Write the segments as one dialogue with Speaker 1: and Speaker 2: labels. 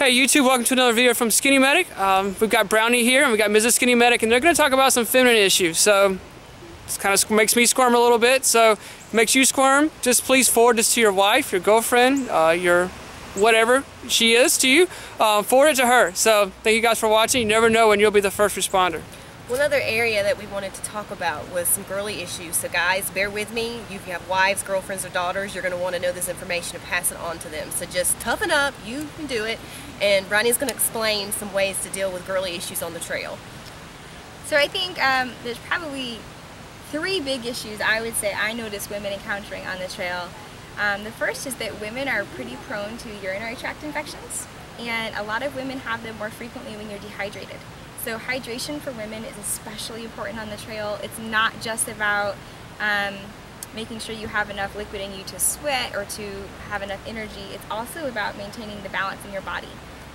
Speaker 1: Hey YouTube, welcome to another video from Skinny Medic. We've got Brownie here and we've got Mrs. Skinny Medic, and they're going to talk about some feminine issues. So it kind of makes me squirm a little bit. So if it makes you squirm, just please forward this to your wife, your girlfriend, your whatever she is to you. Forward it to her. So thank you guys for watching. You never know when you'll be the first responder.
Speaker 2: One other area that we wanted to talk about was some girly issues. So guys, bear with me. If you have wives, girlfriends, or daughters, you're going to want to know this information and pass it on to them. So just toughen up. You can do it. And Brownie's going to explain some ways to deal with girly issues on the trail.
Speaker 3: So I think there's probably 3 big issues I would say I notice women encountering on the trail. The first is that women are pretty prone to urinary tract infections, and a lot of women have them more frequently when you're dehydrated. So hydration for women is especially important on the trail. It's not just about making sure you have enough liquid in you to sweat or to have enough energy. It's also about maintaining the balance in your body.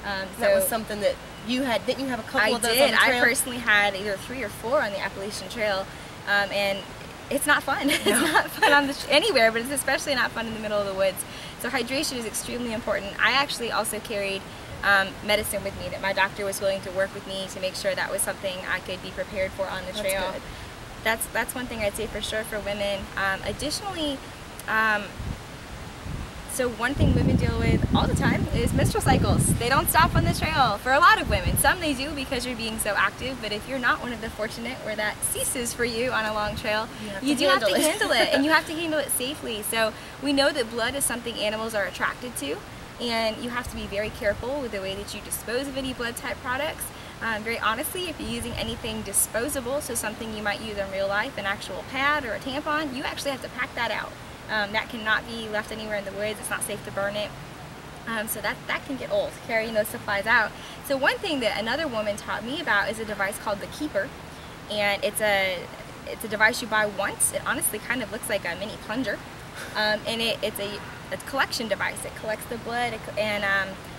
Speaker 2: That was something that you had. Didn't you have a couple of those on the trail?
Speaker 3: I personally had either 3 or 4 on the Appalachian Trail, and it's not fun. It's not fun anywhere, but it's especially not fun in the middle of the woods. So hydration is extremely important. I actually also carried medicine with me that my doctor was willing to work with me to make sure that was something I could be prepared for on the trail. That's one thing I'd say for sure for women. Additionally, so one thing women deal with all the time is menstrual cycles. They don't stop on the trail for a lot of women. Some they do because you're being so active, but if you're not one of the fortunate where that ceases for you on a long trail, you do have to handle it, and you have to handle it safely. So we know that blood is something animals are attracted to, and you have to be very careful with the way that you dispose of any blood type products. Very honestly, if you're using anything disposable, so something you might use in real life, an actual pad or a tampon, you actually have to pack that out. That cannot be left anywhere in the woods. It's not safe to burn it. So that can get old, carrying those supplies out. So one thing that another woman taught me about is a device called the Keeper, and it's a device you buy once. It honestly kind of looks like a mini plunger, and it's a collection device. It collects the blood, and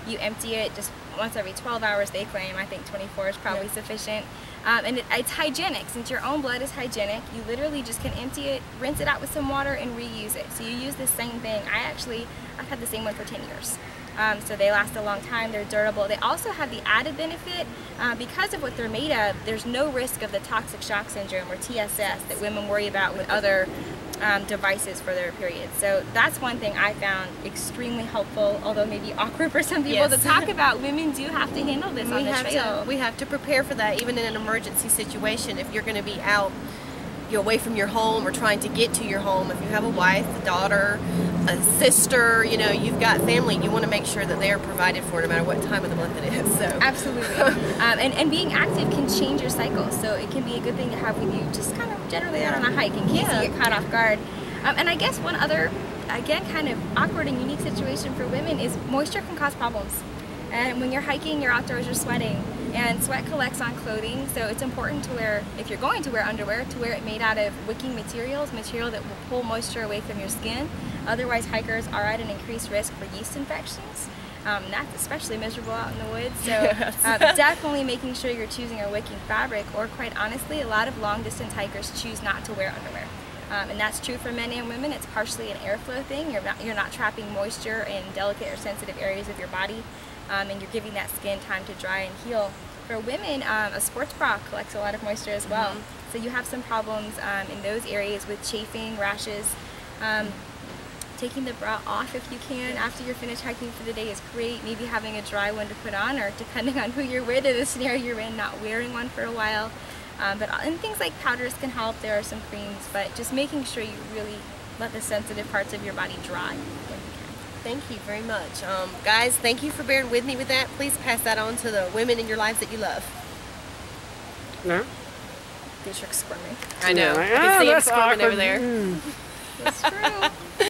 Speaker 3: you empty it just once every 12 hours, they claim. I think 24 is probably sufficient. And it's hygienic. Since your own blood is hygienic, you literally just can empty it, rinse it out with some water, and reuse it. So you use the same thing. I've had the same one for 10 years. So they last a long time, they're durable. They also have the added benefit, because of what they're made of, there's no risk of the toxic shock syndrome, or TSS, that women worry about with other devices for their periods. So that's one thing I found extremely helpful, although maybe awkward for some people to talk about. Women do have to handle this on the trail.
Speaker 2: We have to prepare for that, even in an emergency situation. If you're going to be out, you're away from your home or trying to get to your home, if you have a wife, a daughter, a sister, you know, you've got family, you want to make sure that they are provided for no matter what time of the month it is. So
Speaker 3: absolutely. And being active can change your cycle, so it can be a good thing to have with you just kind of generally out on a hike in case you get caught off guard. And I guess one other, again, kind of awkward and unique situation for women is moisture can cause problems. And when you're hiking, you're outdoors, you're sweating, and sweat collects on clothing, so it's important to wear, if you're going to wear underwear, to wear it made out of wicking materials, material that will pull moisture away from your skin. Otherwise, hikers are at an increased risk for yeast infections. That's especially miserable out in the woods, so definitely making sure you're choosing a wicking fabric, or quite honestly, a lot of long-distance hikers choose not to wear underwear. And that's true for men and women. It's partially an airflow thing. You're not trapping moisture in delicate or sensitive areas of your body, and you're giving that skin time to dry and heal. For women, a sports bra collects a lot of moisture as well. So you have some problems in those areas with chafing, rashes. Taking the bra off if you can after you're finished hiking for the day is great. Maybe having a dry one to put on, or depending on who you're with or the scenario you're in, not wearing one for a while. And things like powders can help. There are some creams, but just making sure you really let the sensitive parts of your body dry when you can.
Speaker 2: Thank you very much. Guys, thank you for bearing with me with that. Please pass that on to the women in your lives that you love.
Speaker 1: No?
Speaker 3: These are squirming.
Speaker 2: I know. I can see him squirming over there.
Speaker 3: That's true.